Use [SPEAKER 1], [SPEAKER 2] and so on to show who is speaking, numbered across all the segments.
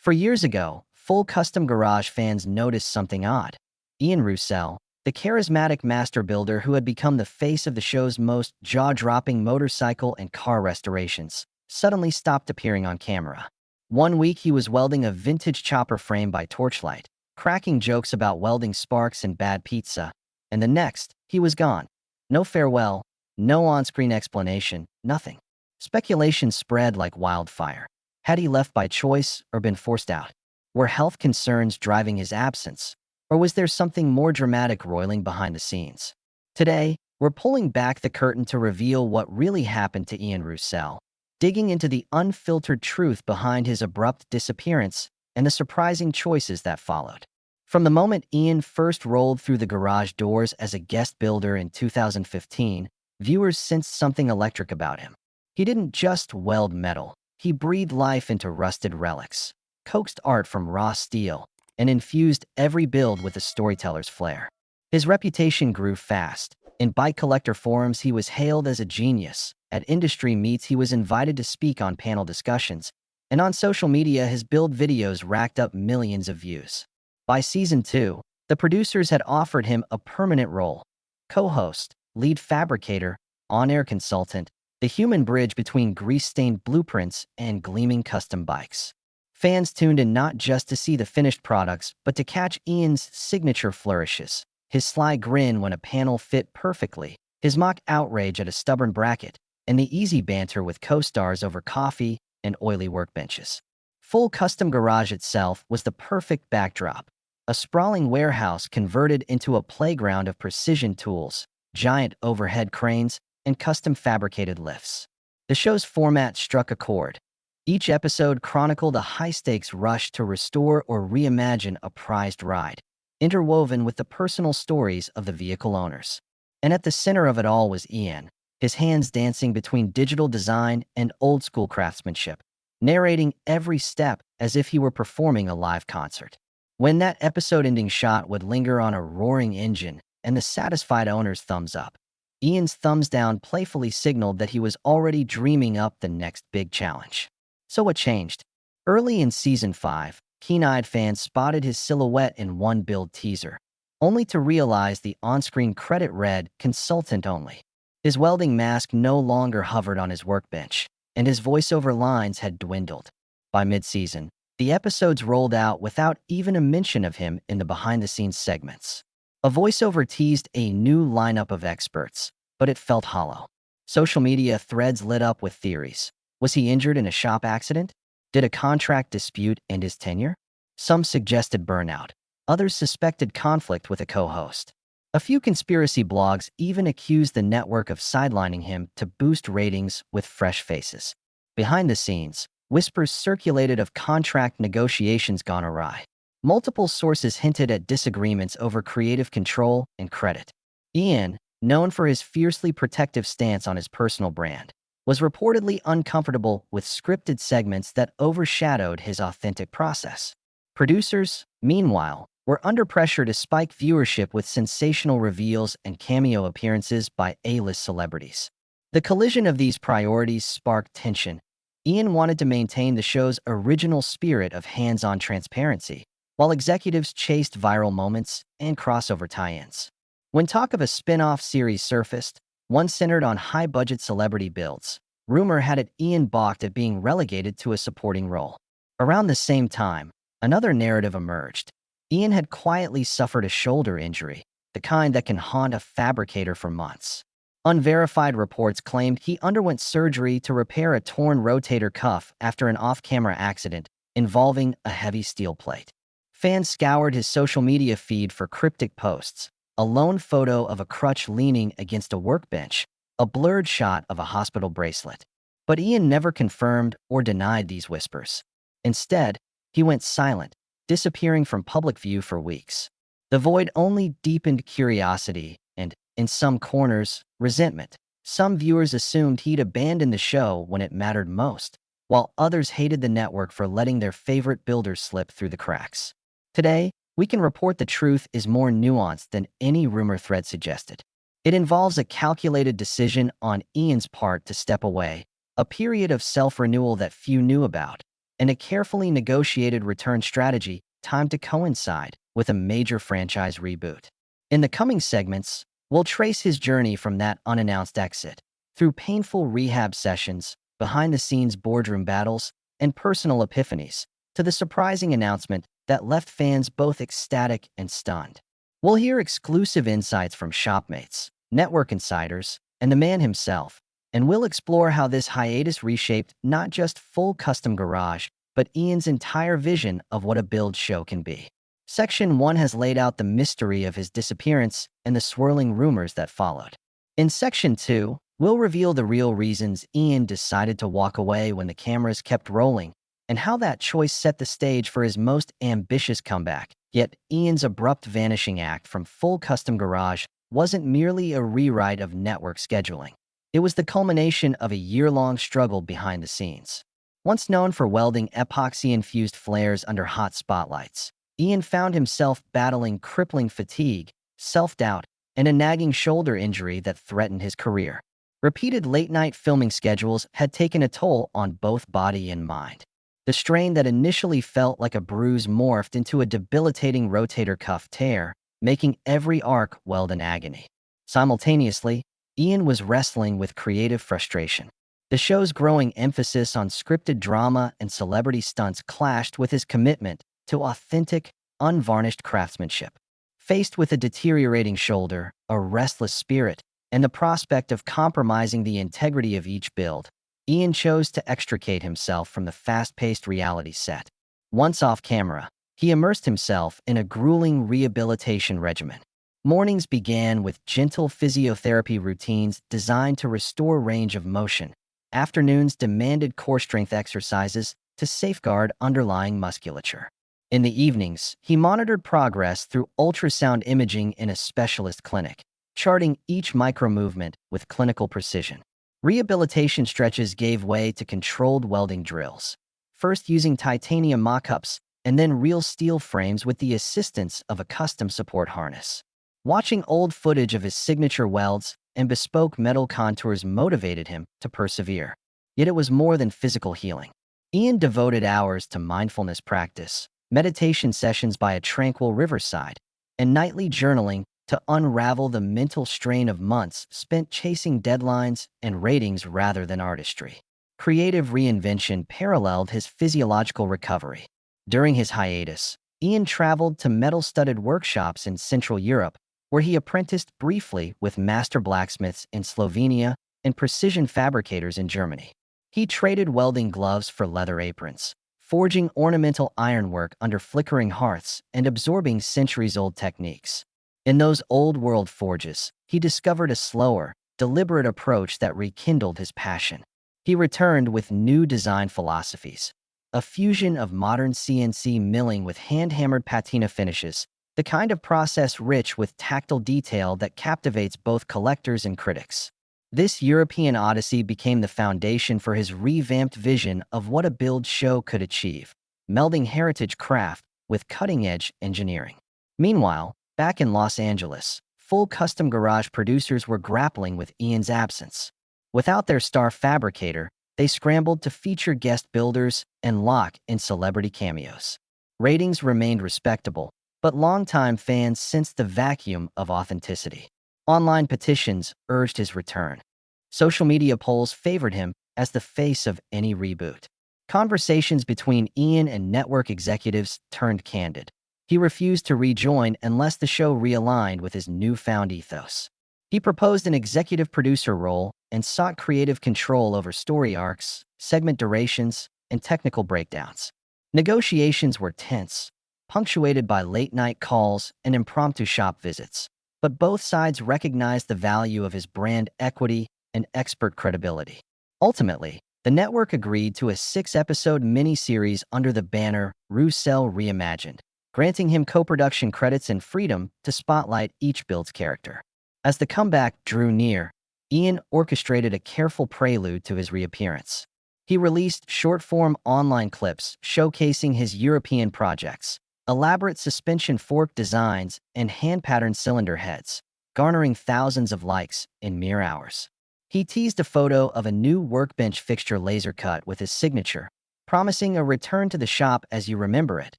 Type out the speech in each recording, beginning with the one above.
[SPEAKER 1] For years ago, full custom garage fans noticed something odd. Ian Roussel, the charismatic master builder who had become the face of the show's most jaw-dropping motorcycle and car restorations, suddenly stopped appearing on camera. One week he was welding a vintage chopper frame by torchlight, cracking jokes about welding sparks and bad pizza, and the next, he was gone. No farewell, no on-screen explanation, nothing. Speculation spread like wildfire. Had he left by choice or been forced out? Were health concerns driving his absence? Or was there something more dramatic roiling behind the scenes? Today, we're pulling back the curtain to reveal what really happened to Ian Roussel, digging into the unfiltered truth behind his abrupt disappearance and the surprising choices that followed. From the moment Ian first rolled through the garage doors as a guest builder in 2015, viewers sensed something electric about him. He didn't just weld metal. He breathed life into rusted relics, coaxed art from raw steel, and infused every build with a storyteller's flair. His reputation grew fast. In bike collector forums, he was hailed as a genius. At industry meets, he was invited to speak on panel discussions. And on social media, his build videos racked up millions of views. By season 2, the producers had offered him a permanent role: co-host, lead fabricator, on-air consultant, the human bridge between grease-stained blueprints and gleaming custom bikes. Fans tuned in not just to see the finished products, but to catch Ian's signature flourishes, his sly grin when a panel fit perfectly, his mock outrage at a stubborn bracket, and the easy banter with co-stars over coffee and oily workbenches. Full Custom Garage itself was the perfect backdrop, a sprawling warehouse converted into a playground of precision tools, giant overhead cranes, and custom fabricated lifts. The show's format struck a chord. Each episode chronicled a high-stakes rush to restore or reimagine a prized ride, interwoven with the personal stories of the vehicle owners. And at the center of it all was Ian, his hands dancing between digital design and old-school craftsmanship, narrating every step as if he were performing a live concert. When that episode-ending shot would linger on a roaring engine and the satisfied owner's thumbs up, Ian's thumbs down playfully signaled that he was already dreaming up the next big challenge. So what changed? Early in Season 5, keen-eyed fans spotted his silhouette in one build teaser, only to realize the on-screen credit read "Consultant Only." His welding mask no longer hovered on his workbench, and his voiceover lines had dwindled. By mid-season, the episodes rolled out without even a mention of him in the behind-the-scenes segments. A voiceover teased a new lineup of experts, but it felt hollow. Social media threads lit up with theories. Was he injured in a shop accident? Did a contract dispute end his tenure? Some suggested burnout. Others suspected conflict with a co-host. A few conspiracy blogs even accused the network of sidelining him to boost ratings with fresh faces. Behind the scenes, whispers circulated of contract negotiations gone awry. Multiple sources hinted at disagreements over creative control and credit. Ian, known for his fiercely protective stance on his personal brand, was reportedly uncomfortable with scripted segments that overshadowed his authentic process. Producers, meanwhile, were under pressure to spike viewership with sensational reveals and cameo appearances by A-list celebrities. The collision of these priorities sparked tension. Ian wanted to maintain the show's original spirit of hands-on transparency, while executives chased viral moments and crossover tie-ins. When talk of a spin-off series surfaced, one centered on high-budget celebrity builds, rumor had it Ian balked at being relegated to a supporting role. Around the same time, another narrative emerged. Ian had quietly suffered a shoulder injury, the kind that can haunt a fabricator for months. Unverified reports claimed he underwent surgery to repair a torn rotator cuff after an off-camera accident involving a heavy steel plate. Fans scoured his social media feed for cryptic posts: a lone photo of a crutch leaning against a workbench, a blurred shot of a hospital bracelet. But Ian never confirmed or denied these whispers. Instead, he went silent, disappearing from public view for weeks. The void only deepened curiosity and, in some corners, resentment. Some viewers assumed he'd abandoned the show when it mattered most, while others hated the network for letting their favorite builders slip through the cracks. Today, we can report the truth is more nuanced than any rumor thread suggested. It involves a calculated decision on Ian's part to step away, a period of self-renewal that few knew about, and a carefully negotiated return strategy timed to coincide with a major franchise reboot. In the coming segments, we'll trace his journey from that unannounced exit, through painful rehab sessions, behind-the-scenes boardroom battles, and personal epiphanies, to the surprising announcement that left fans both ecstatic and stunned. We'll hear exclusive insights from shopmates, network insiders, and the man himself, and we'll explore how this hiatus reshaped not just full custom garage, but Ian's entire vision of what a build show can be. Section 1 has laid out the mystery of his disappearance and the swirling rumors that followed. In Section 2, we'll reveal the real reasons Ian decided to walk away when the cameras kept rolling, and how that choice set the stage for his most ambitious comeback. Yet, Ian's abrupt vanishing act from full custom garage wasn't merely a rewrite of network scheduling. It was the culmination of a year-long struggle behind the scenes. Once known for welding epoxy-infused flares under hot spotlights, Ian found himself battling crippling fatigue, self-doubt, and a nagging shoulder injury that threatened his career. Repeated late-night filming schedules had taken a toll on both body and mind. The strain that initially felt like a bruise morphed into a debilitating rotator cuff tear, making every arc weld in agony. Simultaneously, Ian was wrestling with creative frustration. The show's growing emphasis on scripted drama and celebrity stunts clashed with his commitment to authentic, unvarnished craftsmanship. Faced with a deteriorating shoulder, a restless spirit, and the prospect of compromising the integrity of each build, Ian chose to extricate himself from the fast-paced reality set. Once off camera, he immersed himself in a grueling rehabilitation regimen. Mornings began with gentle physiotherapy routines designed to restore range of motion. Afternoons demanded core strength exercises to safeguard underlying musculature. In the evenings, he monitored progress through ultrasound imaging in a specialist clinic, charting each micromovement with clinical precision. Rehabilitation stretches gave way to controlled welding drills, first using titanium mock-ups and then real steel frames with the assistance of a custom support harness. Watching old footage of his signature welds and bespoke metal contours motivated him to persevere. Yet it was more than physical healing. Ian devoted hours to mindfulness practice, meditation sessions by a tranquil riverside, and nightly journaling to unravel the mental strain of months spent chasing deadlines and ratings rather than artistry. Creative reinvention paralleled his physiological recovery. During his hiatus, Ian traveled to metal-studded workshops in Central Europe, where he apprenticed briefly with master blacksmiths in Slovenia and precision fabricators in Germany. He traded welding gloves for leather aprons, forging ornamental ironwork under flickering hearths and absorbing centuries-old techniques. In those old-world forges, he discovered a slower, deliberate approach that rekindled his passion. He returned with new design philosophies, a fusion of modern CNC milling with hand-hammered patina finishes, the kind of process rich with tactile detail that captivates both collectors and critics. This European odyssey became the foundation for his revamped vision of what a build show could achieve, melding heritage craft with cutting-edge engineering. Meanwhile, back in Los Angeles, full custom garage producers were grappling with Ian's absence. Without their star fabricator, they scrambled to feature guest builders and lock in celebrity cameos. Ratings remained respectable, but longtime fans sensed the vacuum of authenticity. Online petitions urged his return. Social media polls favored him as the face of any reboot. Conversations between Ian and network executives turned candid. He refused to rejoin unless the show realigned with his newfound ethos. He proposed an executive producer role and sought creative control over story arcs, segment durations, and technical breakdowns. Negotiations were tense, punctuated by late-night calls and impromptu shop visits, but both sides recognized the value of his brand equity and expert credibility. Ultimately, the network agreed to a 6-episode miniseries under the banner Roussel Reimagined, granting him co-production credits and freedom to spotlight each build's character. As the comeback drew near, Ian orchestrated a careful prelude to his reappearance. He released short-form online clips showcasing his European projects, elaborate suspension fork designs, and hand-patterned cylinder heads, garnering thousands of likes in mere hours. He teased a photo of a new workbench fixture laser cut with his signature, promising a return to the shop as you remember it,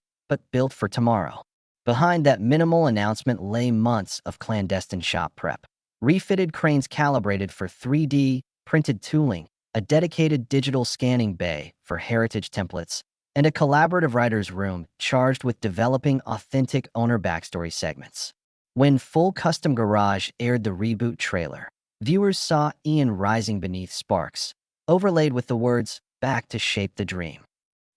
[SPEAKER 1] but built for tomorrow. Behind that minimal announcement lay months of clandestine shop prep. Refitted cranes calibrated for 3D printed tooling, a dedicated digital scanning bay for heritage templates, and a collaborative writer's room charged with developing authentic owner backstory segments. When Full Custom Garage aired the reboot trailer, viewers saw Ian rising beneath sparks, overlaid with the words, "Back to shape the dream."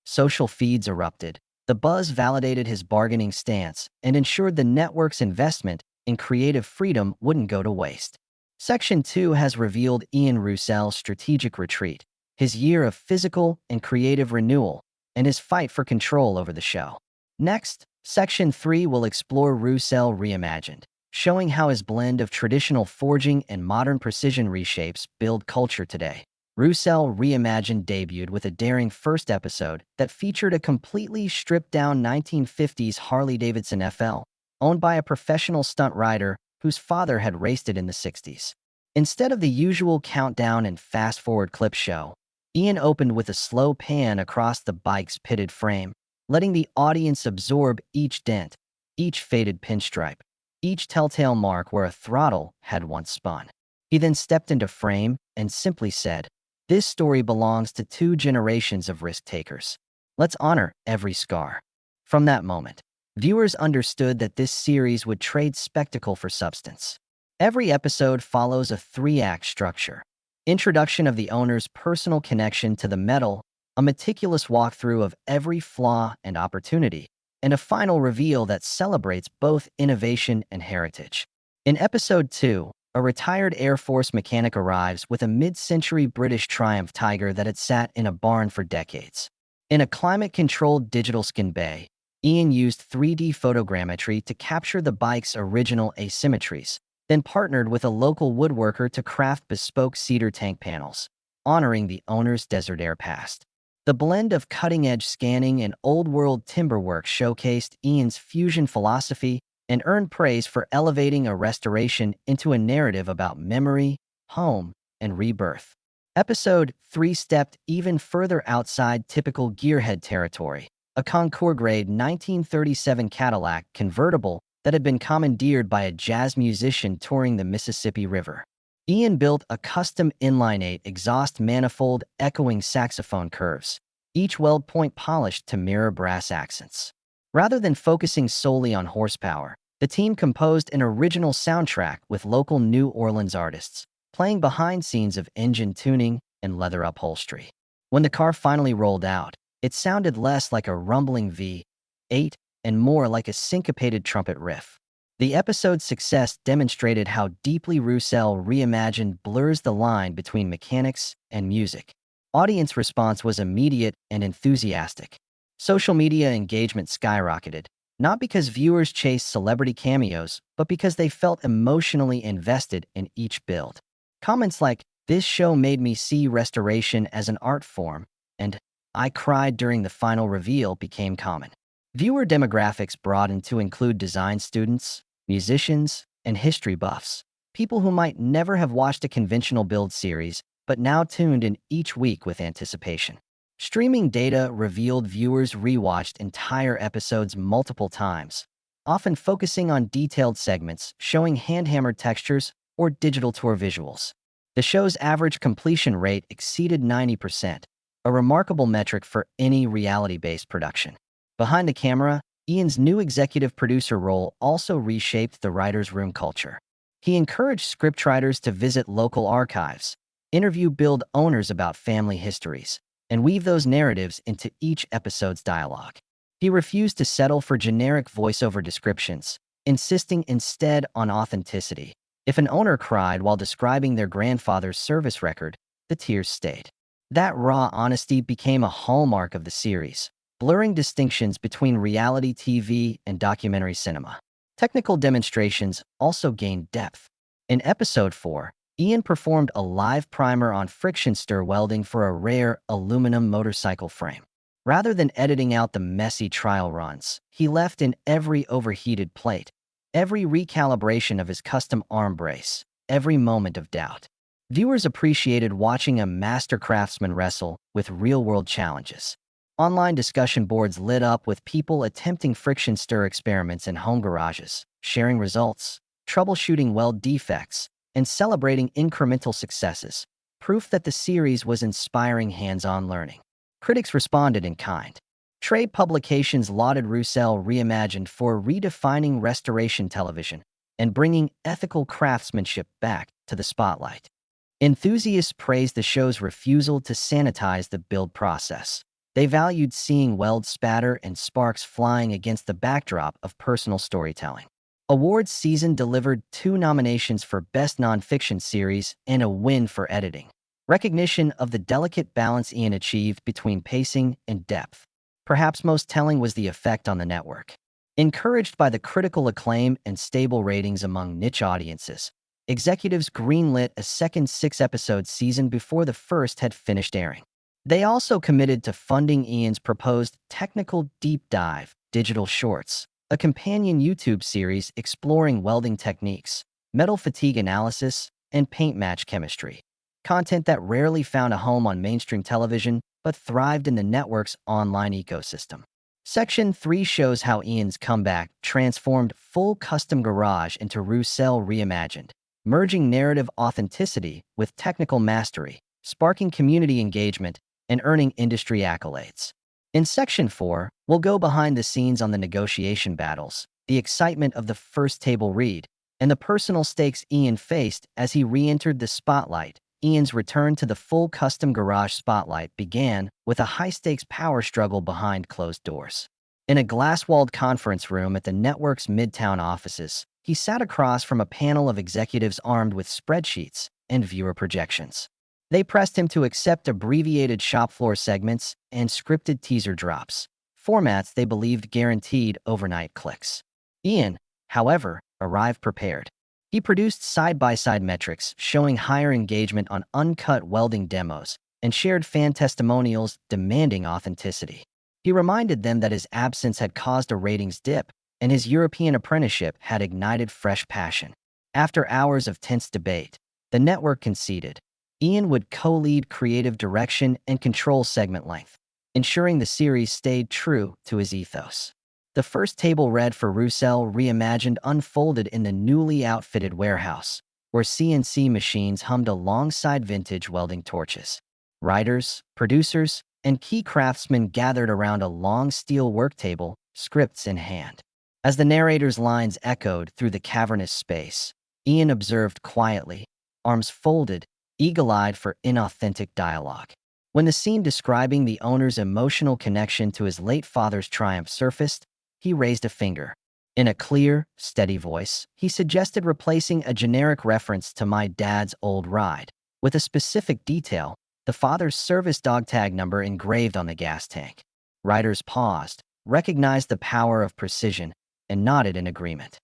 [SPEAKER 1] Social feeds erupted. The buzz validated his bargaining stance and ensured the network's investment in creative freedom wouldn't go to waste. Section 2 has revealed Ian Roussel's strategic retreat, his year of physical and creative renewal, and his fight for control over the show. Next, Section 3 will explore Roussel reimagined, showing how his blend of traditional forging and modern precision reshapes build culture today. Roussel Reimagined debuted with a daring first episode that featured a completely stripped-down 1950s Harley-Davidson FL, owned by a professional stunt rider whose father had raced it in the 60s. Instead of the usual countdown and fast-forward clip show, Ian opened with a slow pan across the bike's pitted frame, letting the audience absorb each dent, each faded pinstripe, each telltale mark where a throttle had once spun. He then stepped into frame and simply said, "This story belongs to two generations of risk-takers. Let's honor every scar." From that moment, viewers understood that this series would trade spectacle for substance. Every episode follows a 3-act structure. Introduction of the owner's personal connection to the metal, a meticulous walkthrough of every flaw and opportunity, and a final reveal that celebrates both innovation and heritage. In Episode 2, a retired Air Force mechanic arrives with a mid-century British Triumph Tiger that had sat in a barn for decades. In a climate-controlled digital skin bay, Ian used 3D photogrammetry to capture the bike's original asymmetries, then partnered with a local woodworker to craft bespoke cedar tank panels, honoring the owner's desert air past. The blend of cutting-edge scanning and old-world timber work showcased Ian's fusion philosophy and earned praise for elevating a restoration into a narrative about memory, home, and rebirth. Episode 3 stepped even further outside typical gearhead territory. A Concours-grade 1937 Cadillac convertible that had been commandeered by a jazz musician touring the Mississippi River. Ian built a custom inline-8 exhaust manifold echoing saxophone curves, each weld point polished to mirror brass accents. Rather than focusing solely on horsepower, the team composed an original soundtrack with local New Orleans artists, playing behind scenes of engine tuning and leather upholstery. When the car finally rolled out, it sounded less like a rumbling V8 and more like a syncopated trumpet riff. The episode's success demonstrated how deeply Roussel Reimagined blurs the line between mechanics and music. Audience response was immediate and enthusiastic. Social media engagement skyrocketed, not because viewers chased celebrity cameos, but because they felt emotionally invested in each build. Comments like, "This show made me see restoration as an art form," and "I cried during the final reveal" became common. Viewer demographics broadened to include design students, musicians, and history buffs, people who might never have watched a conventional build series, but now tuned in each week with anticipation. Streaming data revealed viewers rewatched entire episodes multiple times, often focusing on detailed segments, showing hand-hammered textures or digital tour visuals. The show's average completion rate exceeded 90%, a remarkable metric for any reality-based production. Behind the camera, Ian's new executive producer role also reshaped the writer's room culture. He encouraged scriptwriters to visit local archives, interview build owners about family histories, and weave those narratives into each episode's dialogue. He refused to settle for generic voiceover descriptions, insisting instead on authenticity. If an owner cried while describing their grandfather's service record, the tears stayed. That raw honesty became a hallmark of the series, blurring distinctions between reality TV and documentary cinema. Technical demonstrations also gained depth. In Episode 4, Ian performed a live primer on friction stir welding for a rare aluminum motorcycle frame. Rather than editing out the messy trial runs, he left in every overheated plate, every recalibration of his custom arm brace, every moment of doubt. Viewers appreciated watching a master craftsman wrestle with real-world challenges. Online discussion boards lit up with people attempting friction stir experiments in home garages, sharing results, troubleshooting weld defects, and celebrating incremental successes, proof that the series was inspiring hands-on learning. Critics responded in kind. Trade publications lauded Roussel Reimagined for redefining restoration television and bringing ethical craftsmanship back to the spotlight. Enthusiasts praised the show's refusal to sanitize the build process. They valued seeing weld spatter and sparks flying against the backdrop of personal storytelling. Awards season delivered 2 nominations for Best Nonfiction Series and a win for editing. Recognition of the delicate balance Ian achieved between pacing and depth. Perhaps most telling was the effect on the network. Encouraged by the critical acclaim and stable ratings among niche audiences, executives greenlit a second 6-episode season before the first had finished airing. They also committed to funding Ian's proposed Technical Deep Dive Digital Shorts, a companion YouTube series exploring welding techniques, metal fatigue analysis, and paint match chemistry. Content that rarely found a home on mainstream television but thrived in the network's online ecosystem. Section 3 shows how Ian's comeback transformed full custom garage into Roussel Reimagined, merging narrative authenticity with technical mastery, sparking community engagement, and earning industry accolades. In Section 4, we'll go behind the scenes on the negotiation battles, the excitement of the first table read, and the personal stakes Ian faced as he re-entered the spotlight. Ian's return to the full custom garage spotlight began with a high-stakes power struggle behind closed doors. In a glass-walled conference room at the network's Midtown offices, he sat across from a panel of executives armed with spreadsheets and viewer projections. They pressed him to accept abbreviated shop floor segments and scripted teaser drops, formats they believed guaranteed overnight clicks. Ian, however, arrived prepared. He produced side-by-side metrics showing higher engagement on uncut welding demos and shared fan testimonials demanding authenticity. He reminded them that his absence had caused a ratings dip and his European apprenticeship had ignited fresh passion. After hours of tense debate, the network conceded. Ian would co-lead creative direction and control segment length, ensuring the series stayed true to his ethos. The first table read for Roussel Reimagined unfolded in the newly outfitted warehouse, where CNC machines hummed alongside vintage welding torches. Writers, producers, and key craftsmen gathered around a long steel work table, scripts in hand. As the narrator's lines echoed through the cavernous space, Ian observed quietly, arms folded, eagle-eyed for inauthentic dialogue. When the scene describing the owner's emotional connection to his late father's triumph surfaced, he raised a finger. In a clear, steady voice, he suggested replacing a generic reference to "my dad's old ride" with a specific detail, the father's service dog tag number engraved on the gas tank. Writers paused, recognized the power of precision, and nodded in agreement.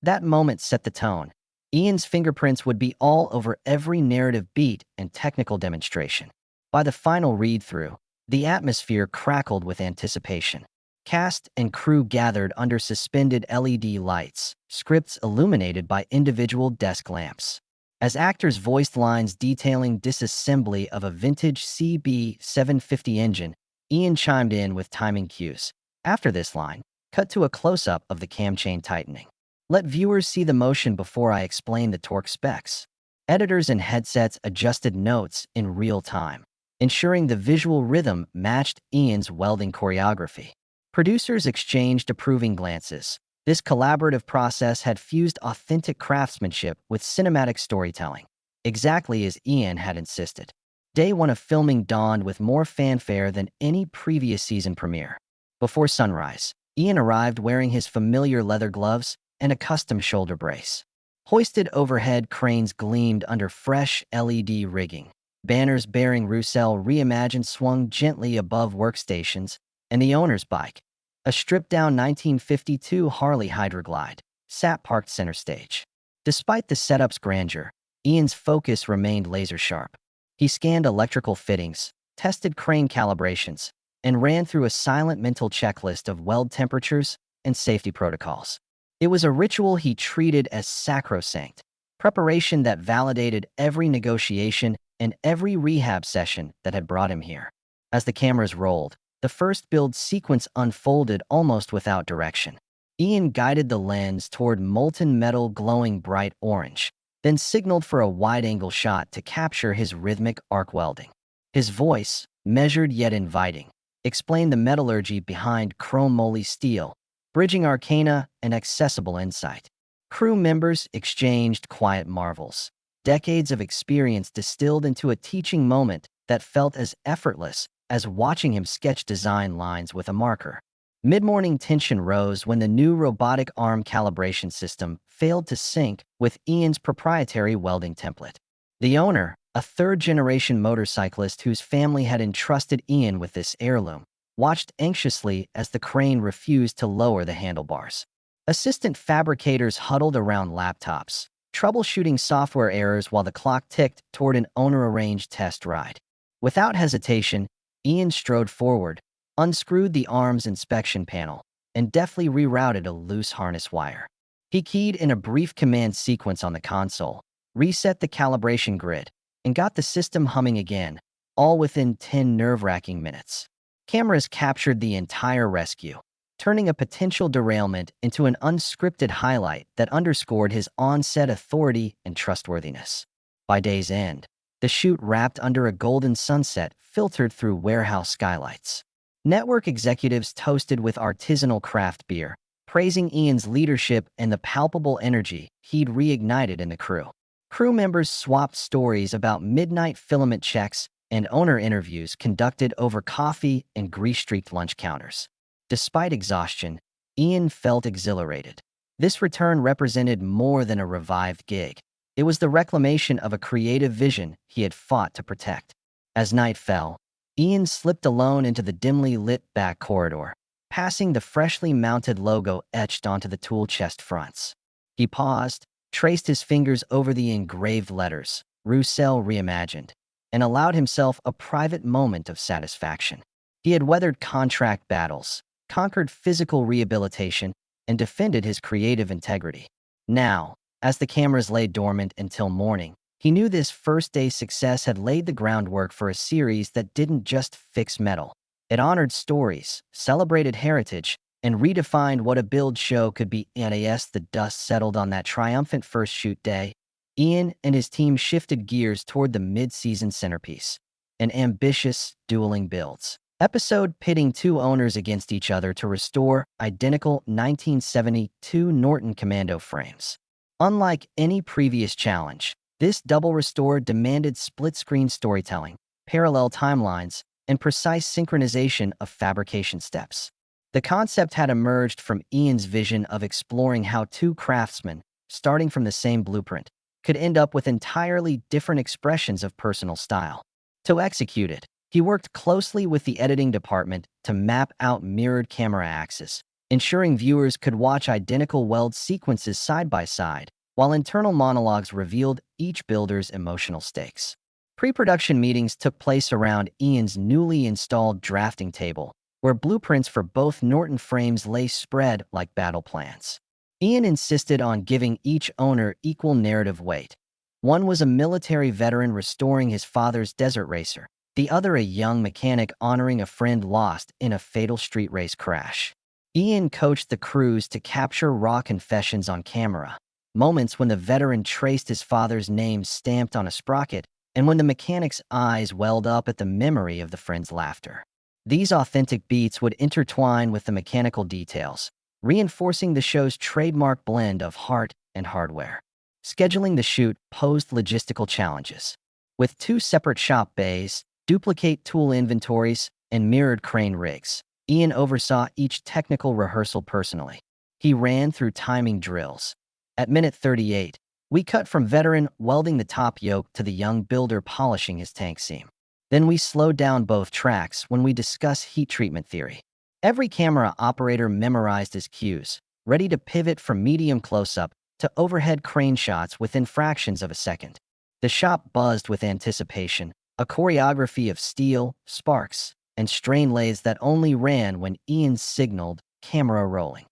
[SPEAKER 1] That moment set the tone. Ian's fingerprints would be all over every narrative beat and technical demonstration. By the final read-through, the atmosphere crackled with anticipation. Cast and crew gathered under suspended LED lights, scripts illuminated by individual desk lamps. As actors voiced lines detailing disassembly of a vintage CB750 engine, Ian chimed in with timing cues. After this line, cut to a close-up of the cam chain tightening. Let viewers see the motion before I explain the torque specs. Editors and headsets adjusted notes in real time, ensuring the visual rhythm matched Ian's welding choreography. Producers exchanged approving glances. This collaborative process had fused authentic craftsmanship with cinematic storytelling, exactly as Ian had insisted. Day 1 of filming dawned with more fanfare than any previous season premiere. Before sunrise, Ian arrived wearing his familiar leather gloves and a custom shoulder brace. Hoisted overhead cranes gleamed under fresh LED rigging. Banners bearing Roussel Reimagined swung gently above workstations, and the owner's bike, a stripped-down 1952 Harley Hydroglide, sat parked center stage. Despite the setup's grandeur, Ian's focus remained laser-sharp. He scanned electrical fittings, tested crane calibrations, and ran through a silent mental checklist of weld temperatures and safety protocols. It was a ritual he treated as sacrosanct, preparation that validated every negotiation and every rehab session that had brought him here. As the cameras rolled, The first build sequence unfolded almost without direction. Ian guided the lens toward molten metal glowing bright orange, then signaled for a wide-angle shot to capture his rhythmic arc welding. His voice, measured yet inviting, explained the metallurgy behind chrome moly steel, bridging arcana and accessible insight. Crew members exchanged quiet marvels, decades of experience distilled into a teaching moment that felt as effortless as watching him sketch design lines with a marker. Mid-morning tension rose when the new robotic arm calibration system failed to sync with Ian's proprietary welding template. The owner, a third-generation motorcyclist whose family had entrusted Ian with this heirloom, watched anxiously as the crane refused to lower the handlebars. Assistant fabricators huddled around laptops, troubleshooting software errors while the clock ticked toward an owner-arranged test ride. Without hesitation, Ian strode forward, unscrewed the arm's inspection panel, and deftly rerouted a loose harness wire. He keyed in a brief command sequence on the console, reset the calibration grid, and got the system humming again, all within 10 nerve-wracking minutes. Cameras captured the entire rescue, turning a potential derailment into an unscripted highlight that underscored his on-set authority and trustworthiness. By day's end, the shoot wrapped under a golden sunset filtered through warehouse skylights. Network executives toasted with artisanal craft beer, praising Ian's leadership and the palpable energy he'd reignited in the crew. Crew members swapped stories about midnight filament checks and owner interviews conducted over coffee and grease-streaked lunch counters. Despite exhaustion, Ian felt exhilarated. This return represented more than a revived gig. It was the reclamation of a creative vision he had fought to protect. As night fell, Ian slipped alone into the dimly lit back corridor, passing the freshly mounted logo etched onto the tool chest fronts. He paused, traced his fingers over the engraved letters, Roussel Reimagined, and allowed himself a private moment of satisfaction. He had weathered contract battles, conquered physical rehabilitation, and defended his creative integrity. Now, as the cameras lay dormant until morning, he knew this first-day success had laid the groundwork for a series that didn't just fix metal. It honored stories, celebrated heritage, and redefined what a build show could be. As the dust settled on that triumphant first shoot day, Ian and his team shifted gears toward the mid-season centerpiece, an ambitious, dueling builds episode pitting two owners against each other to restore identical 1972 Norton Commando frames. Unlike any previous challenge, this double restore demanded split-screen storytelling, parallel timelines, and precise synchronization of fabrication steps. The concept had emerged from Ian's vision of exploring how two craftsmen, starting from the same blueprint, could end up with entirely different expressions of personal style. To execute it, he worked closely with the editing department to map out mirrored camera axes, ensuring viewers could watch identical weld sequences side by side, while internal monologues revealed each builder's emotional stakes. Pre-production meetings took place around Ian's newly installed drafting table, where blueprints for both Norton frames lay spread like battle plans. Ian insisted on giving each owner equal narrative weight. One was a military veteran restoring his father's desert racer, the other a young mechanic honoring a friend lost in a fatal street race crash. Ian coached the crews to capture raw confessions on camera, moments when the veteran traced his father's name stamped on a sprocket, and when the mechanic's eyes welled up at the memory of the friend's laughter. These authentic beats would intertwine with the mechanical details, reinforcing the show's trademark blend of heart and hardware. Scheduling the shoot posed logistical challenges. With two separate shop bays, duplicate tool inventories, and mirrored crane rigs, Ian oversaw each technical rehearsal personally. He ran through timing drills. At minute 38, we cut from veteran welding the top yoke to the young builder polishing his tank seam. Then we slowed down both tracks when we discuss heat treatment theory. Every camera operator memorized his cues, ready to pivot from medium close-up to overhead crane shots within fractions of a second. The shop buzzed with anticipation, a choreography of steel, sparks, and strain lathes that only ran when Ian signaled camera rolling.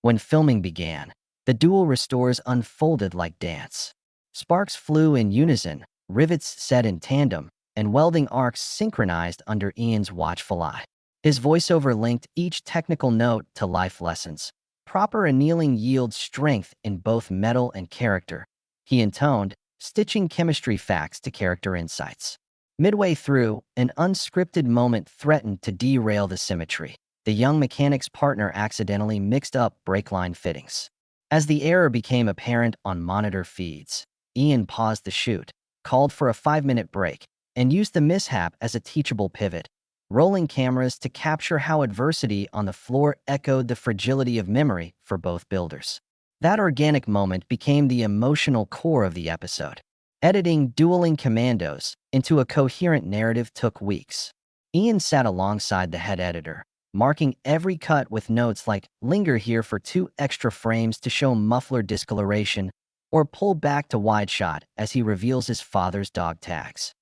[SPEAKER 1] When filming began, the dual restores unfolded like dance. Sparks flew in unison, rivets set in tandem, and welding arcs synchronized under Ian's watchful eye. His voiceover linked each technical note to life lessons. Proper annealing yields strength in both metal and character, he intoned, stitching chemistry facts to character insights. Midway through, an unscripted moment threatened to derail the symmetry. The young mechanic's partner accidentally mixed up brake line fittings. As the error became apparent on monitor feeds, Ian paused the shoot, called for a 5-minute break, and used the mishap as a teachable pivot, rolling cameras to capture how adversity on the floor echoed the fragility of memory for both builders. That organic moment became the emotional core of the episode. Editing dueling commandos into a coherent narrative took weeks. Ian sat alongside the head editor, marking every cut with notes like "linger here for 2 extra frames to show muffler discoloration," or "pull back to wide shot" as he reveals his father's dog tags.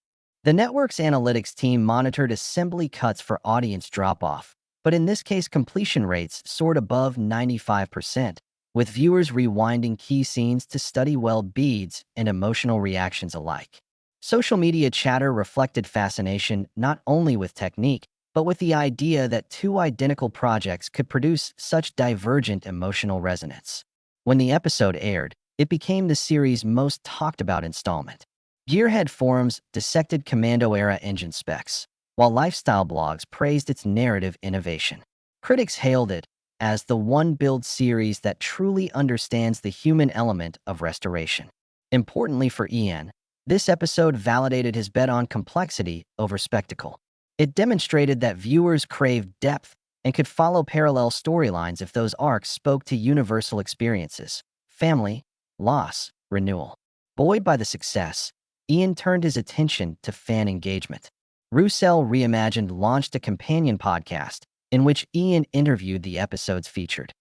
[SPEAKER 1] The network's analytics team monitored assembly cuts for audience drop-off, but in this case completion rates soared above 95%, with viewers rewinding key scenes to study beats and emotional reactions alike. Social media chatter reflected fascination not only with technique, but with the idea that 2 identical projects could produce such divergent emotional resonance. When the episode aired, it became the series' most talked about installment. Gearhead forums dissected Commando-era engine specs, while lifestyle blogs praised its narrative innovation. Critics hailed it as the one build series that truly understands the human element of restoration. Importantly for Ian, this episode validated his bet on complexity over spectacle. It demonstrated that viewers craved depth and could follow parallel storylines if those arcs spoke to universal experiences: family, loss, renewal. Buoyed by the success, Ian turned his attention to fan engagement. Roussel Reimagined launched a companion podcast in which Ian interviewed the episode's featured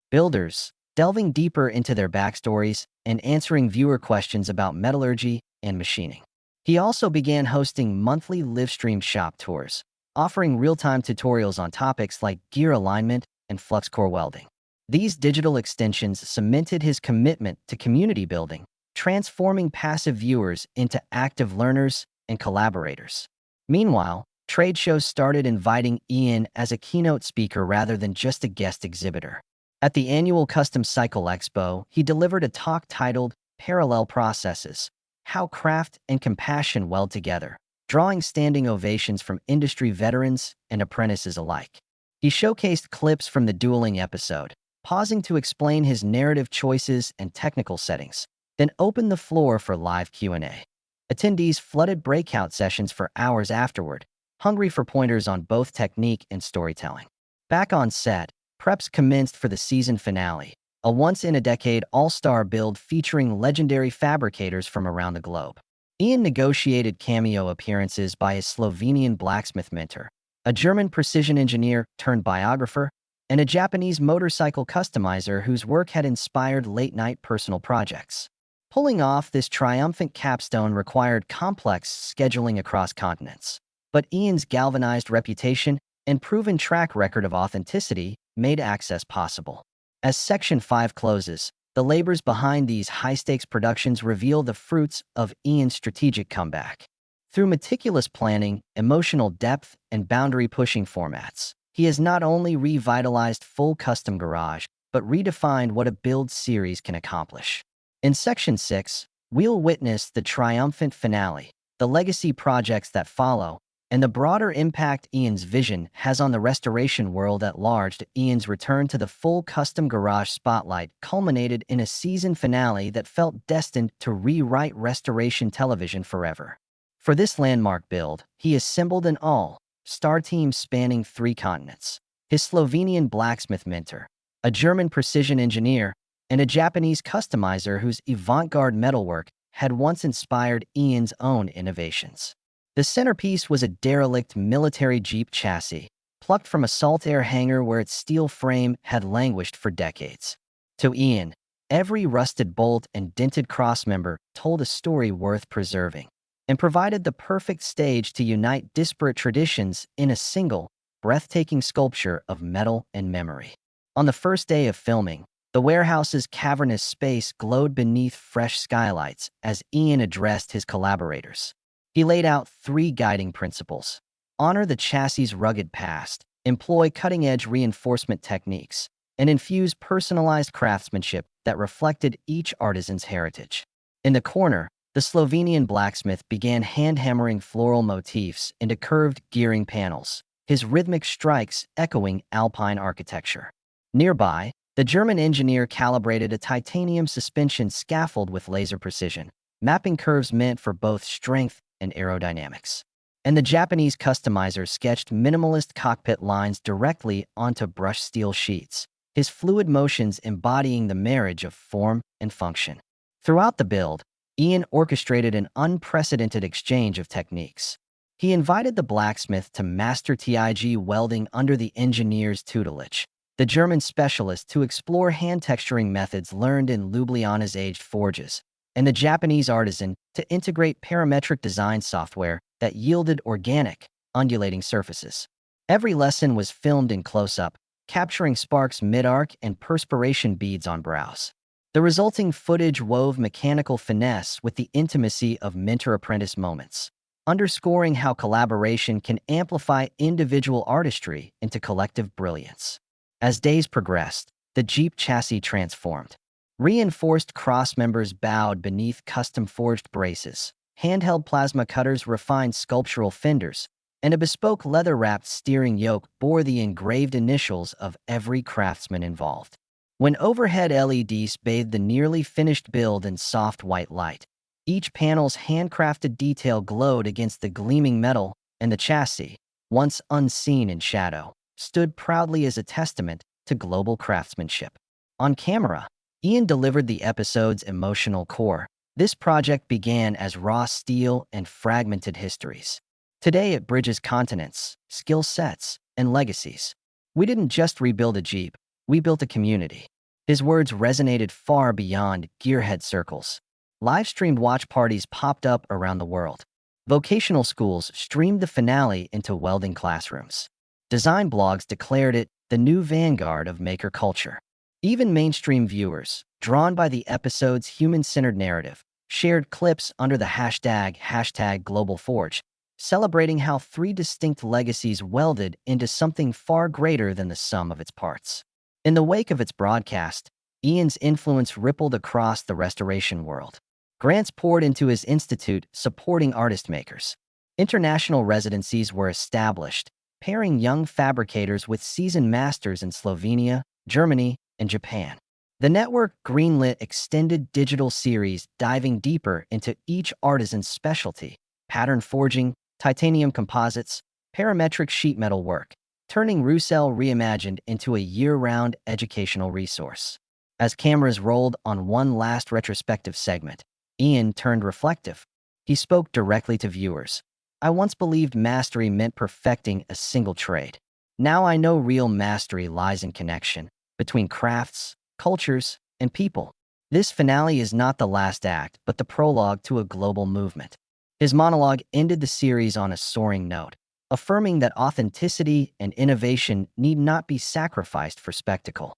[SPEAKER 1] builders, delving deeper into their backstories and answering viewer questions about metallurgy and machining. He also began hosting monthly live-streamed shop tours, offering real-time tutorials on topics like gear alignment and flux core welding. These digital extensions cemented his commitment to community building, transforming passive viewers into active learners and collaborators. Meanwhile, trade shows started inviting Ian as a keynote speaker rather than just a guest exhibitor. At the annual Custom Cycle Expo, he delivered a talk titled "Parallel Processes: How Craft and Compassion Weld Together," drawing standing ovations from industry veterans and apprentices alike. He showcased clips from the dueling episode, pausing to explain his narrative choices and technical settings, then opened the floor for live Q&A. Attendees flooded breakout sessions for hours afterward, hungry for pointers on both technique and storytelling. Back on set, preps commenced for the season finale, a once-in-a-decade all-star build featuring legendary fabricators from around the globe. Ian negotiated cameo appearances by his Slovenian blacksmith mentor, a German precision engineer turned biographer, and a Japanese motorcycle customizer whose work had inspired late-night personal projects. Pulling off this triumphant capstone required complex scheduling across continents, but Ian's galvanized reputation and proven track record of authenticity made access possible. As Section 5 closes, the labors behind these high-stakes productions reveal the fruits of Ian's strategic comeback. Through meticulous planning, emotional depth, and boundary-pushing formats, he has not only revitalized full custom garage, but redefined what a build series can accomplish. In Section 6, we'll witness the triumphant finale, the legacy projects that follow, and the broader impact Ian's vision has on the restoration world at large. Ian's return to the full custom garage spotlight culminated in a season finale that felt destined to rewrite restoration television forever. For this landmark build, he assembled an all-star team spanning 3 continents: his Slovenian blacksmith mentor, a German precision engineer, and a Japanese customizer whose avant-garde metalwork had once inspired Ian's own innovations. The centerpiece was a derelict military Jeep chassis, plucked from a salt-air hangar where its steel frame had languished for decades. To Ian, every rusted bolt and dented crossmember told a story worth preserving, and provided the perfect stage to unite disparate traditions in a single, breathtaking sculpture of metal and memory. On the first day of filming, the warehouse's cavernous space glowed beneath fresh skylights as Ian addressed his collaborators. He laid out 3 guiding principles: honor the chassis' rugged past, employ cutting-edge reinforcement techniques, and infuse personalized craftsmanship that reflected each artisan's heritage. In the corner, the Slovenian blacksmith began hand-hammering floral motifs into curved gearing panels, his rhythmic strikes echoing Alpine architecture. Nearby, the German engineer calibrated a titanium suspension scaffold with laser precision, mapping curves meant for both strength and aerodynamics. And the Japanese customizer sketched minimalist cockpit lines directly onto brushed steel sheets, his fluid motions embodying the marriage of form and function. Throughout the build, Ian orchestrated an unprecedented exchange of techniques. He invited the blacksmith to master TIG welding under the engineer's tutelage, the German specialist to explore hand-texturing methods learned in Ljubljana's aged forges, and the Japanese artisan to integrate parametric design software that yielded organic, undulating surfaces. Every lesson was filmed in close-up, capturing sparks mid-arc and perspiration beads on brows. The resulting footage wove mechanical finesse with the intimacy of mentor-apprentice moments, underscoring how collaboration can amplify individual artistry into collective brilliance. As days progressed, the Jeep chassis transformed. Reinforced crossmembers bowed beneath custom-forged braces, handheld plasma cutters refined sculptural fenders, and a bespoke leather-wrapped steering yoke bore the engraved initials of every craftsman involved. When overhead LEDs bathed the nearly finished build in soft white light, each panel's handcrafted detail glowed against the gleaming metal, and the chassis, once unseen in shadow, stood proudly as a testament to global craftsmanship. On camera, Ian delivered the episode's emotional core. This project began as raw steel and fragmented histories. Today it bridges continents, skill sets, and legacies. We didn't just rebuild a Jeep, we built a community. His words resonated far beyond gearhead circles. Live-streamed watch parties popped up around the world. Vocational schools streamed the finale into welding classrooms. Design blogs declared it the new vanguard of maker culture. Even mainstream viewers, drawn by the episode's human-centered narrative, shared clips under the hashtag #GlobalForge, celebrating how three distinct legacies welded into something far greater than the sum of its parts. In the wake of its broadcast, Ian's influence rippled across the restoration world. Grants poured into his institute supporting artist makers. International residencies were established, pairing young fabricators with seasoned masters in Slovenia, Germany, and Japan. The network greenlit extended digital series diving deeper into each artisan's specialty: pattern forging, titanium composites, parametric sheet metal work, turning Roussel Reimagined into a year-round educational resource. As cameras rolled on one last retrospective segment, Ian turned reflective. He spoke directly to viewers. "I once believed mastery meant perfecting a single trade. Now I know real mastery lies in connection between crafts, cultures, and people." This finale is not the last act, but the prologue to a global movement. His monologue ended the series on a soaring note, affirming that authenticity and innovation need not be sacrificed for spectacle.